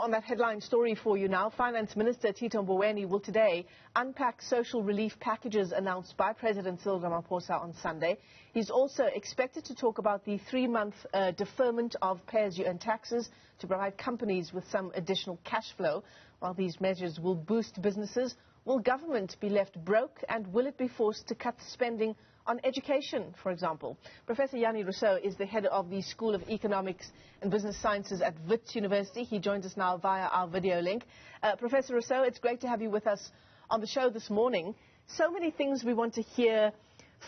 on that headline story for you now. Finance Minister Tito Mboweni will today unpack social relief packages announced by President Cyril Ramaphosa on Sunday. He's also expected to talk about the 3-month deferment of pay-as-you-earn taxes to provide companies with some additional cash flow. While these measures will boost businesses, will government be left broke, and will it be forced to cut spending on education, for example? Professor Jannie Rossouw is the head of the School of Economics and Business Sciences at Wits University. He joins us now via our video link. Professor Rossouw, it's great to have you with us on the show this morning. So many things we want to hear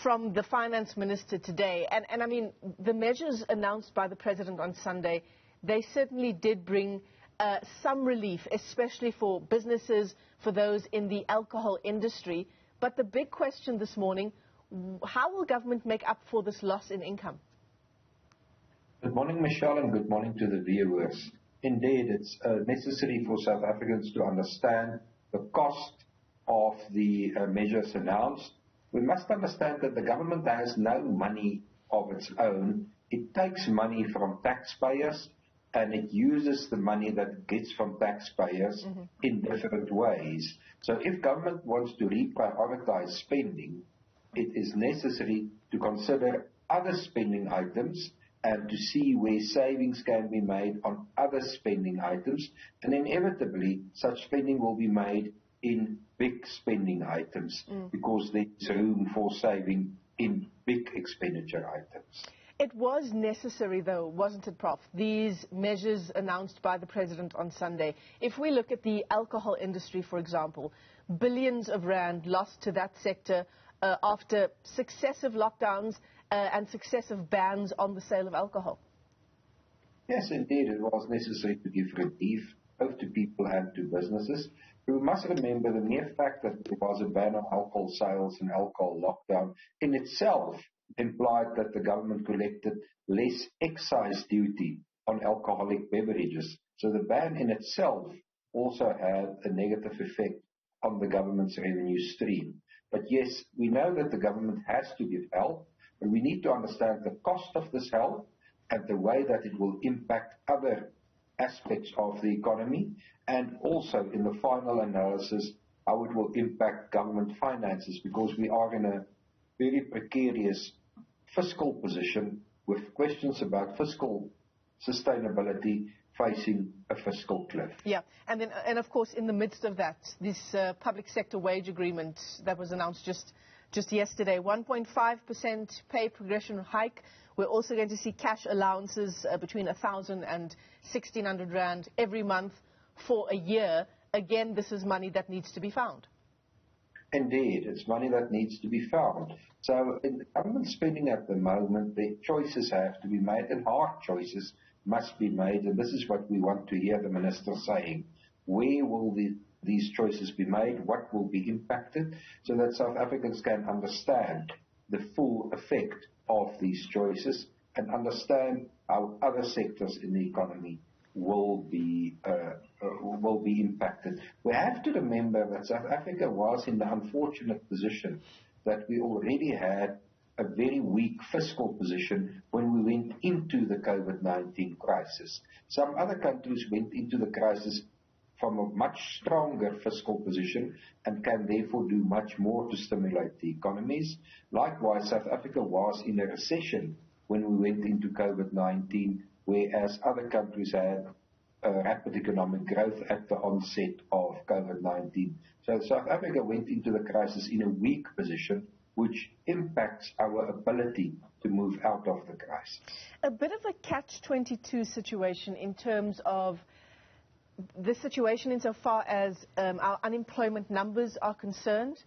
from the finance minister today. And I mean, the measures announced by the president on Sunday, they certainly did bring some relief, especially for businesses, for those in the alcohol industry. But the big question this morning, how will government make up for this loss in income? Good morning, Michelle, and good morning to the viewers. Indeed, it's necessary for South Africans to understand the cost of the measures announced. We must understand that the government has no money of its own. It takes money from taxpayers, and it uses the money that it gets from taxpayers in different ways. So if government wants to reprioritize spending, it is necessary to consider other spending items and to see where savings can be made on other spending items. And inevitably, such spending will be made in big spending items because there's room for saving in big expenditure items. It was necessary, though, wasn't it, Prof? These measures announced by the president on Sunday. If we look at the alcohol industry, for example, billions of rand lost to that sector after successive lockdowns and successive bans on the sale of alcohol. Yes, indeed, it was necessary to give relief both to people and to businesses. We must remember the mere fact that there was a ban on alcohol sales and alcohol lockdown in itself implied that the government collected less excise duty on alcoholic beverages. So the ban in itself also had a negative effect on the government's revenue stream. But yes, we know that the government has to give help, but we need to understand the cost of this help and the way that it will impact other aspects of the economy, and also in the final analysis, how it will impact government finances, because we are in a very precarious fiscal position with questions about fiscal sustainability facing a fiscal cliff. Yeah, and of course, in the midst of that, this public sector wage agreement that was announced just yesterday, 1.5% pay progression hike. We're also going to see cash allowances between 1,000 and 1,600 rand every month for a year. Again, this is money that needs to be found. Indeed, it's money that needs to be found. So in the government spending at the moment, the choices have to be made, and hard choices must be made, and this is what we want to hear the minister saying. Where will these choices be made? What will be impacted? So that South Africans can understand the full effect of these choices and understand how other sectors in the economy will be impacted. We have to remember that South Africa was in the unfortunate position that we already had a very weak fiscal position when we went into the COVID-19 crisis. Some other countries went into the crisis from a much stronger fiscal position and can therefore do much more to stimulate the economies. Likewise, South Africa was in a recession when we went into COVID-19, whereas other countries had rapid economic growth at the onset of COVID-19. So South Africa went into the crisis in a weak position, which impacts our ability to move out of the crisis. A bit of a catch-22 situation in terms of the situation insofar as our unemployment numbers are concerned,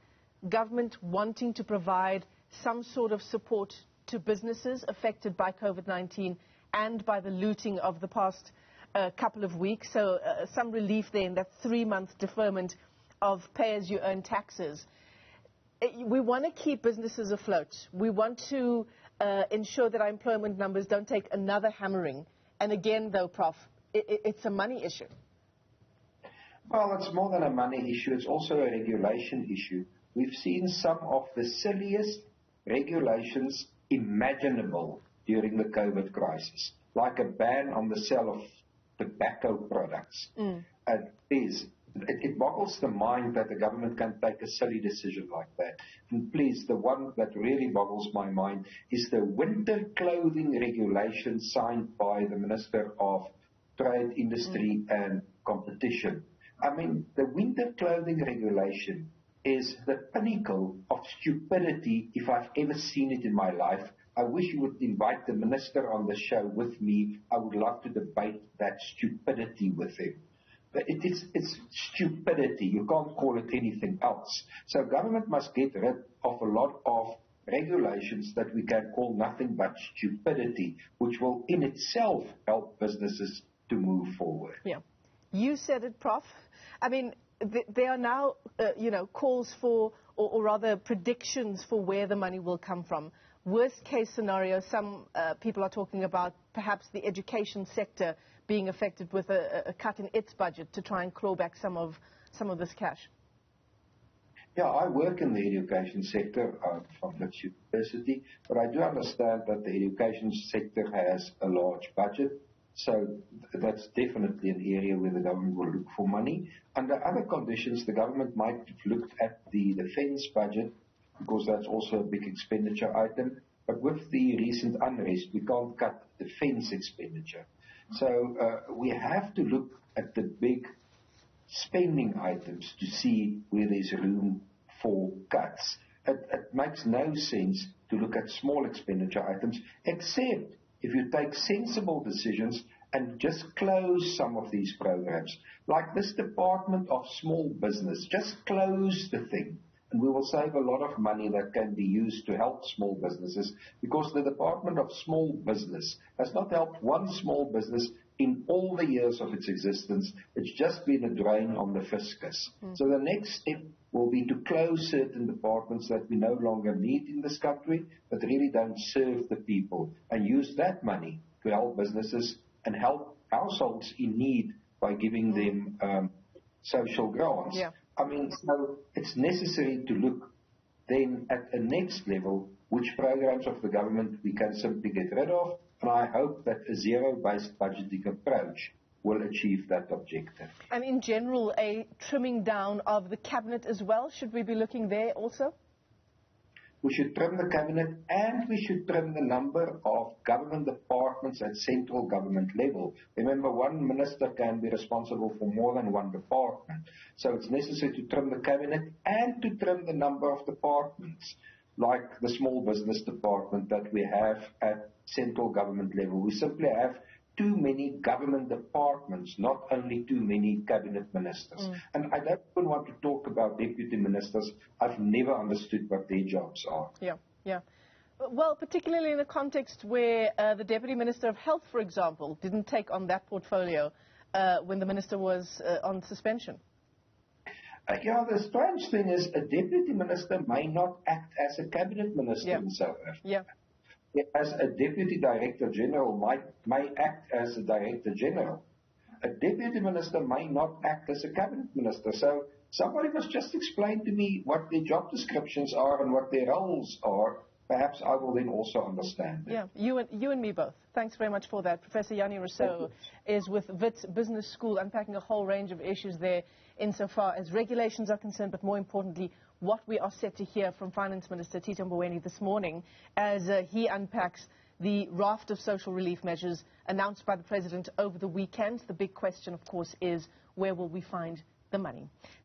government wanting to provide some sort of support to businesses affected by COVID-19 and by the looting of the past couple of weeks. So some relief there in that 3-month deferment of pay-as-you-earn taxes. We want to keep businesses afloat. We want to ensure that our employment numbers don't take another hammering. And again, though, Prof, it's a money issue. Well, it's more than a money issue. It's also a regulation issue. We've seen some of the silliest regulations imaginable during the COVID crisis, like a ban on the sale of tobacco products. And please, it boggles the mind that the government can take a silly decision like that. And please, the one that really boggles my mind is the winter clothing regulation signed by the Minister of Trade, Industry and Competition. I mean, the winter clothing regulation is the pinnacle of stupidity if I've ever seen it in my life. I wish you would invite the minister on the show with me. I would love to debate that stupidity with him. But it's stupidity. You can't call it anything else. So government must get rid of a lot of regulations that we can call nothing but stupidity, which will in itself help businesses to move forward. Yeah. You said it, Prof. I mean, there are now, calls for, or rather predictions for where the money will come from. Worst case scenario, some people are talking about perhaps the education sector being affected with a cut in its budget to try and claw back some of this cash. Yeah, I work in the education sector from Wits University, but I do understand that the education sector has a large budget. So that's definitely an area where the government will look for money. Under other conditions, the government might have looked at the defense budget, because that's also a big expenditure item. But with the recent unrest, we can't cut defense expenditure. So we have to look at the big spending items to see where there's room for cuts. It makes no sense to look at small expenditure items, except if you take sensible decisions and just close some of these programs. Like this Department of Small Business, just close the thing. And we will save a lot of money that can be used to help small businesses, because the Department of Small Business has not helped one small business in all the years of its existence. It's just been a drain on the fiscus. So the next step will be to close certain departments that we no longer need in this country, that really don't serve the people, and use that money to help businesses and help households in need by giving them social grants. Yeah. I mean, so it's necessary to look then at a next level, which programs of the government we can simply get rid of, and I hope that a zero-based budgeting approach will achieve that objective. And in general, a trimming down of the cabinet as well. Should we be looking there also? We should trim the cabinet, and we should trim the number of government departments at central government level. Remember, one minister can be responsible for more than one department. So it's necessary to trim the cabinet and to trim the number of departments, like the small business department that we have at central government level. We simply have too many government departments, not only too many cabinet ministers. And I don't even want to talk about deputy ministers. I've never understood what their jobs are. Yeah. Well, particularly in a context where the Deputy Minister of Health, for example, didn't take on that portfolio when the minister was on suspension. The strange thing is a deputy minister may not act as a cabinet minister in South Africa. As a deputy director general may act as a director general. A deputy minister may not act as a cabinet minister. So somebody must just explain to me what their job descriptions are and what their roles are. Perhaps I will then also understand it. Yeah, you and me both. Thanks very much for that. Professor Jannie Rossouw is with Wits Business School, unpacking a whole range of issues there insofar as regulations are concerned, but more importantly, what we are set to hear from Finance Minister Tito Mboweni this morning as he unpacks the raft of social relief measures announced by the President over the weekend. The big question, of course, is where will we find the money?